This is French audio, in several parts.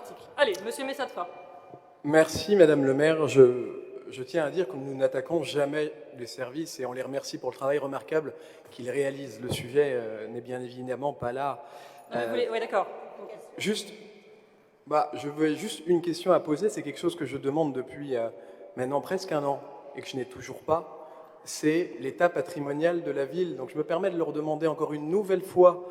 article. Allez, monsieur Messatfa. Merci Madame le maire. Je tiens à dire que nous n'attaquons jamais les services et on les remercie pour le travail remarquable qu'ils réalisent. Le sujet n'est bien évidemment pas là. Oui, d'accord. Juste, je veux juste une question à poser, c'est quelque chose que je demande depuis maintenant presque un an et que je n'ai toujours pas, c'est l'état patrimonial de la ville. Donc je me permets de le redemander encore une nouvelle fois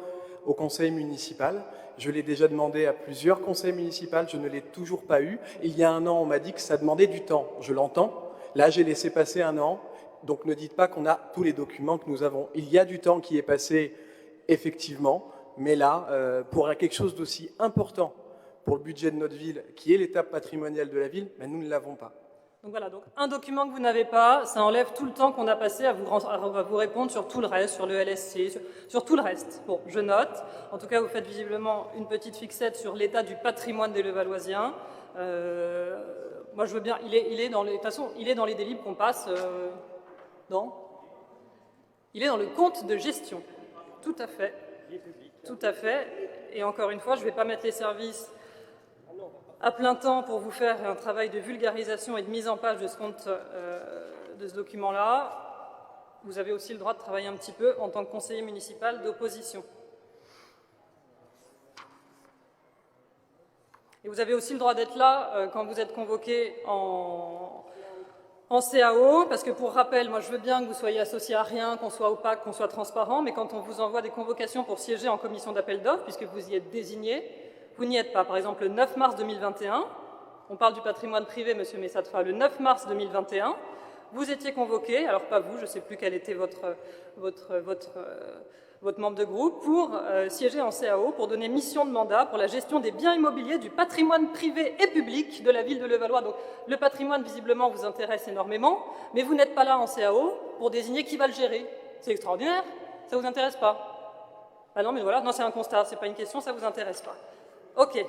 au conseil municipal. Je l'ai déjà demandé à plusieurs conseils municipaux, je ne l'ai toujours pas eu. Il y a un an, on m'a dit que ça demandait du temps. Je l'entends. Là, j'ai laissé passer un an. Donc ne dites pas qu'on a tous les documents que nous avons. Il y a du temps qui est passé, effectivement. Mais là, pour quelque chose d'aussi important pour le budget de notre ville, qui est l'étape patrimoniale de la ville, mais nous ne l'avons pas. Donc voilà, donc un document que vous n'avez pas, ça enlève tout le temps qu'on a passé à vous répondre sur tout le reste, sur le LSC, sur tout le reste. Bon, je note. En tout cas, vous faites visiblement une petite fixette sur l'état du patrimoine des Levalloisiens. Moi, je veux bien. Il est dans les. De toute façon, il est dans les délibres qu'on passe. Il est dans le compte de gestion. Tout à fait. Tout à fait. Et encore une fois, je ne vais pas mettre les services à plein temps pour vous faire un travail de vulgarisation et de mise en page de ce compte, de ce document-là. Vous avez aussi le droit de travailler un petit peu en tant que conseiller municipal d'opposition. Et vous avez aussi le droit d'être là quand vous êtes convoqué en CAO, parce que pour rappel, moi je veux bien que vous soyez associé à rien, qu'on soit opaque, qu'on soit transparent, mais quand on vous envoie des convocations pour siéger en commission d'appel d'offres, puisque vous y êtes désigné, vous n'y êtes pas. Par exemple, le 9 mars 2021, on parle du patrimoine privé, monsieur Messatfa, le 9 mars 2021, vous étiez convoqué, alors pas vous, je ne sais plus quel était votre membre de groupe, pour siéger en CAO, pour donner mission de mandat pour la gestion des biens immobiliers du patrimoine privé et public de la ville de Levallois. Donc le patrimoine, visiblement, vous intéresse énormément, mais vous n'êtes pas là en CAO pour désigner qui va le gérer. C'est extraordinaire, ça ne vous intéresse pas? Ah non, mais voilà, non, c'est un constat, ce n'est pas une question, ça ne vous intéresse pas. Ok,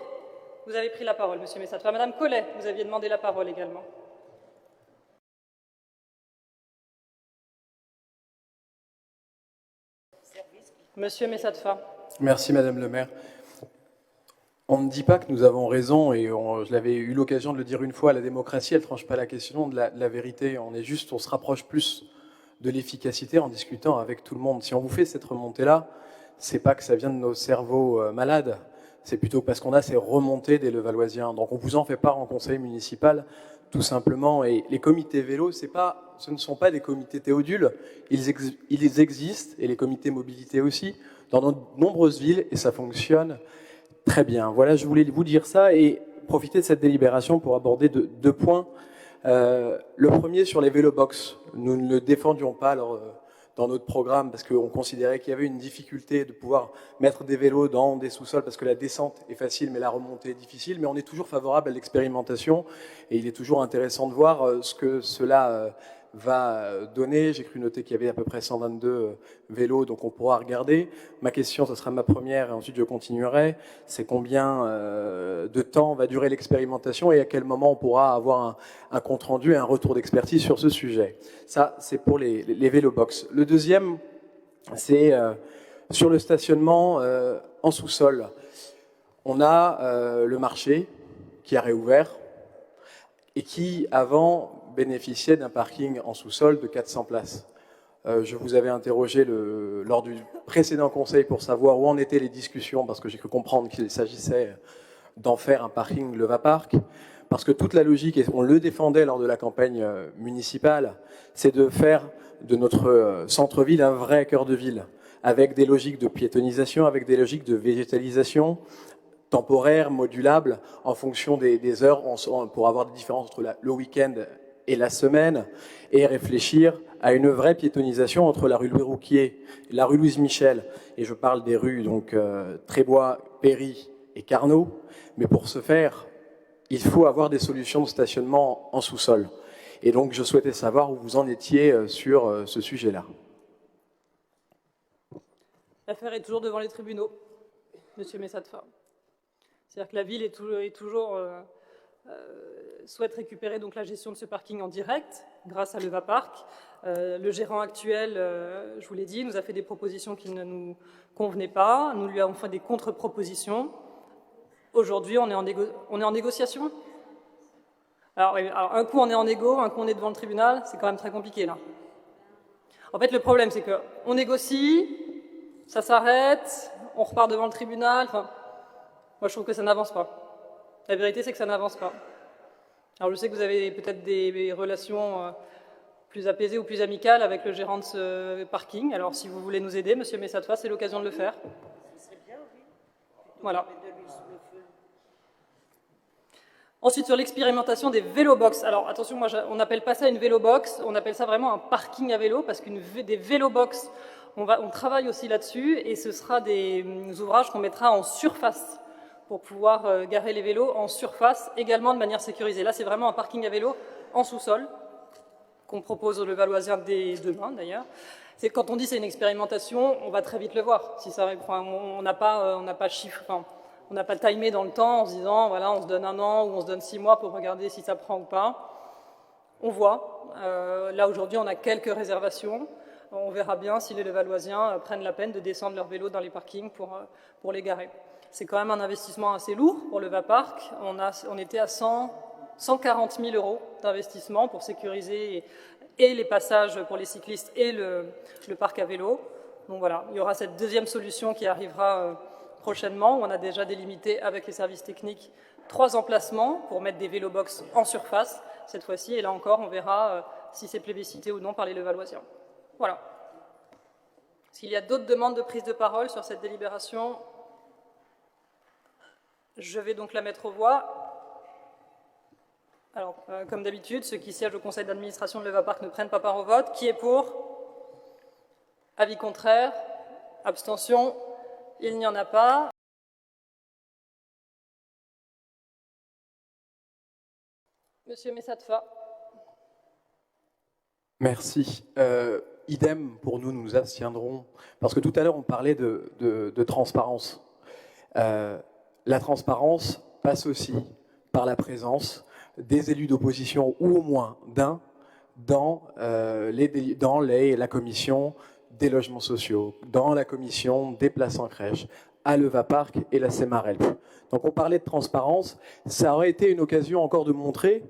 vous avez pris la parole, monsieur Messatfa. Madame Collet, vous aviez demandé la parole également. Monsieur Messatfa. Merci Madame le maire. On ne dit pas que nous avons raison, et je l'avais eu l'occasion de le dire une fois, la démocratie, elle ne tranche pas la question de la vérité. On se rapproche plus de l'efficacité en discutant avec tout le monde. Si on vous fait cette remontée-là, c'est pas que ça vient de nos cerveaux malades, c'est plutôt parce qu'on a ces remontées des Levalloisiens. Donc on vous en fait part en conseil municipal, tout simplement. Et les comités vélo, ce ne sont pas des comités Théodule, ils existent, et les comités mobilité aussi, dans de nombreuses villes, et ça fonctionne très bien. Voilà, je voulais vous dire ça et profiter de cette délibération pour aborder deux points. Le premier sur les vélobox. Nous ne le défendions pas dans notre programme parce qu'on considérait qu'il y avait une difficulté de pouvoir mettre des vélos dans des sous-sols parce que la descente est facile mais la remontée est difficile. Mais on est toujours favorable à l'expérimentation et il est toujours intéressant de voir ce que cela va donner. J'ai cru noter qu'il y avait à peu près 122 vélos, donc on pourra regarder. Ma question, ce sera ma première, et ensuite je continuerai. C'est combien de temps va durer l'expérimentation et à quel moment on pourra avoir un compte-rendu et un retour d'expertise sur ce sujet. Ça, c'est pour les vélobox. Le deuxième, c'est sur le stationnement en sous-sol. On a le marché qui a réouvert et qui, avant, bénéficiait d'un parking en sous-sol de 400 places. Je vous avais interrogé lors du précédent conseil pour savoir où en étaient les discussions, parce que j'ai cru comprendre qu'il s'agissait d'en faire un parking Levapark, parce que toute la logique, et on le défendait lors de la campagne municipale, c'est de faire de notre centre-ville un vrai cœur de ville, avec des logiques de piétonisation, avec des logiques de végétalisation, temporaire, modulable, en fonction des heures, pour avoir des différences entre le week-end et la semaine, et réfléchir à une vraie piétonisation entre la rue Louis Rouquier, la rue Louise Michel, et je parle des rues donc Trébois, Péry et Carnot, mais pour ce faire, il faut avoir des solutions de stationnement en sous-sol. Et donc je souhaitais savoir où vous en étiez sur ce sujet-là. L'affaire est toujours devant les tribunaux, monsieur Messatfa. C'est-à-dire que la ville est toujours souhaite récupérer donc la gestion de ce parking en direct grâce à Levapark. Le gérant actuel, je vous l'ai dit, nous a fait des propositions qui ne nous convenaient pas. Nous lui avons fait des contre-propositions. Aujourd'hui, on est en négociation. Alors, un coup on est en négo, un coup on est devant le tribunal, c'est quand même très compliqué là. En fait, le problème, c'est qu'on négocie, ça s'arrête, on repart devant le tribunal. Enfin, moi, je trouve que ça n'avance pas. La vérité, c'est que ça n'avance pas. Alors, je sais que vous avez peut-être des relations plus apaisées ou plus amicales avec le gérant de ce parking. Alors, si vous voulez nous aider, Monsieur Messatfa, c'est l'occasion de le faire. Ce serait bien, oui. Voilà. De lui sous le feu. Ensuite, sur l'expérimentation des vélobox. Alors, attention, moi, on n'appelle pas ça une vélobox, on appelle ça vraiment un parking à vélo, parce des vélobox, on travaille aussi là-dessus, et ce sera des ouvrages qu'on mettra en surface, pour pouvoir garer les vélos en surface, également de manière sécurisée. Là, c'est vraiment un parking à vélo en sous-sol, qu'on propose aux Levalloisiens dès demain, d'ailleurs. C'est quand on dit c'est une expérimentation, on va très vite le voir. Si ça, enfin, on n'a pas chiffre. Enfin, on n'a pas timé dans le temps en se disant, voilà, on se donne 1 an ou on se donne 6 mois pour regarder si ça prend ou pas. On voit. Là, aujourd'hui, on a quelques réservations. On verra bien si les Levalloisiens prennent la peine de descendre leur vélo dans les parkings pour les garer. C'est quand même un investissement assez lourd pour le VAPark. On était à 140 000 € d'investissement pour sécuriser et les passages pour les cyclistes et le parc à vélo. Donc voilà, il y aura cette deuxième solution qui arrivera prochainement, où on a déjà délimité avec les services techniques 3 emplacements pour mettre des vélobox en surface cette fois-ci. Et là encore, on verra si c'est plébiscité ou non par les Levalloisiens. Voilà. S'il y a d'autres demandes de prise de parole sur cette délibération, je vais donc la mettre aux voix. Alors, comme d'habitude, ceux qui siègent au conseil d'administration de l'EVAPark ne prennent pas part au vote. Qui est pour? Avis contraire? Abstention? Il n'y en a pas. Monsieur Messatfa. Merci. Idem, pour nous, nous nous abstiendrons, parce que tout à l'heure, on parlait de transparence. La transparence passe aussi par la présence des élus d'opposition, ou au moins d'un, dans la commission des logements sociaux, dans la commission des places en crèche, à l'EVAPark et la Semarelp. Donc on parlait de transparence, ça aurait été une occasion encore de montrer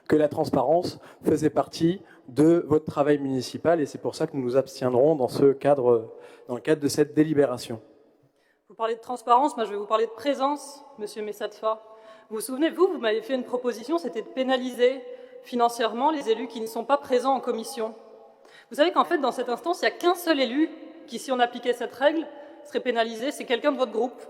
que la transparence faisait partie de votre travail municipal, et c'est pour ça que nous nous abstiendrons dans le cadre de cette délibération. Vous parlez de transparence, moi je vais vous parler de présence, Monsieur Messatfa. Vous vous souvenez, vous m'avez fait une proposition, c'était de pénaliser financièrement les élus qui ne sont pas présents en commission. Vous savez qu'en fait, dans cette instance, il n'y a qu'un seul élu qui, si on appliquait cette règle, serait pénalisé, c'est quelqu'un de votre groupe.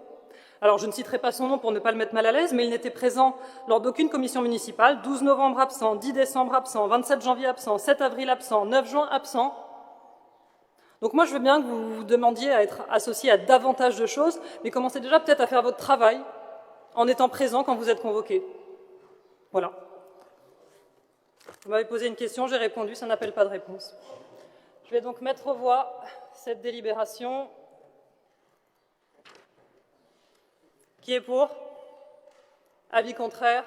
Alors, je ne citerai pas son nom pour ne pas le mettre mal à l'aise, mais il n'était présent lors d'aucune commission municipale. 12 novembre absent, 10 décembre absent, 27 janvier absent, 7 avril absent, 9 juin absent. Donc moi, je veux bien que vous vous demandiez à être associé à davantage de choses, mais commencez déjà peut-être à faire votre travail en étant présent quand vous êtes convoqué. Voilà. Vous m'avez posé une question, j'ai répondu, ça n'appelle pas de réponse. Je vais donc mettre aux voix cette délibération. Qui est pour? Avis contraire?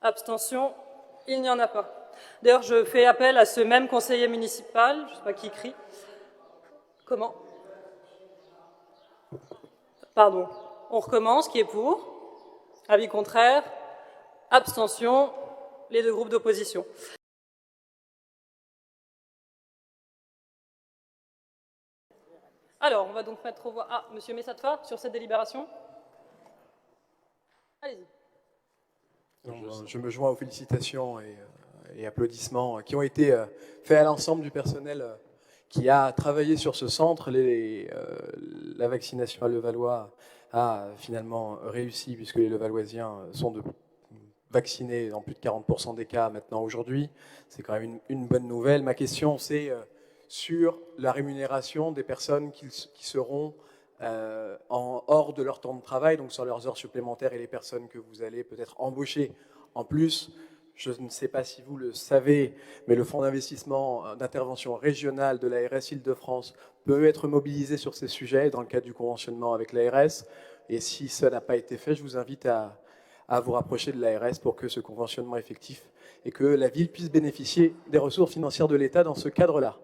Abstention? Il n'y en a pas. D'ailleurs, je fais appel à ce même conseiller municipal, je ne sais pas qui crie. Comment? Pardon. On recommence. Qui est pour? Avis contraire? Abstention? Les 2 groupes d'opposition. Alors, on va donc mettre aux voix... Ah, Monsieur Messatfa, sur cette délibération? Allez-y. Je me joins aux félicitations et applaudissements qui ont été faits à l'ensemble du personnel qui a travaillé sur ce centre. La vaccination à Levallois a finalement réussi, puisque les Levalloisiens sont vaccinés dans plus de 40% des cas maintenant aujourd'hui. C'est quand même une bonne nouvelle. Ma question, c'est sur la rémunération des personnes qui seront hors de leur temps de travail, donc sur leurs heures supplémentaires, et les personnes que vous allez peut-être embaucher en plus. Je ne sais pas si vous le savez, mais le fonds d'investissement d'intervention régionale de l'ARS Île-de-France peut être mobilisé sur ces sujets dans le cadre du conventionnement avec l'ARS. Et si ça n'a pas été fait, je vous invite à vous rapprocher de l'ARS pour que ce conventionnement effectif et que la ville puisse bénéficier des ressources financières de l'État dans ce cadre-là.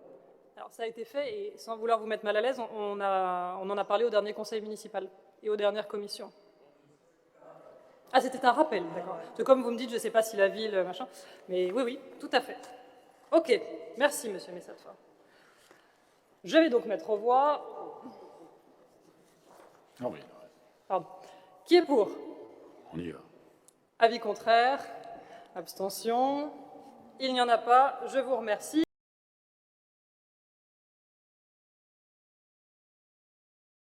Alors ça a été fait, et sans vouloir vous mettre mal à l'aise, on en a parlé au dernier conseil municipal et aux dernières commissions. Ah, c'était un rappel, d'accord. C'est comme vous me dites, je ne sais pas si la ville, machin. Mais oui, oui, tout à fait. Ok, merci, monsieur Messatfort. Je vais donc mettre aux voix. Ah oui, Pardon. Qui est pour? on y va. Avis contraire? Abstention? Il n'y en a pas. Je vous remercie.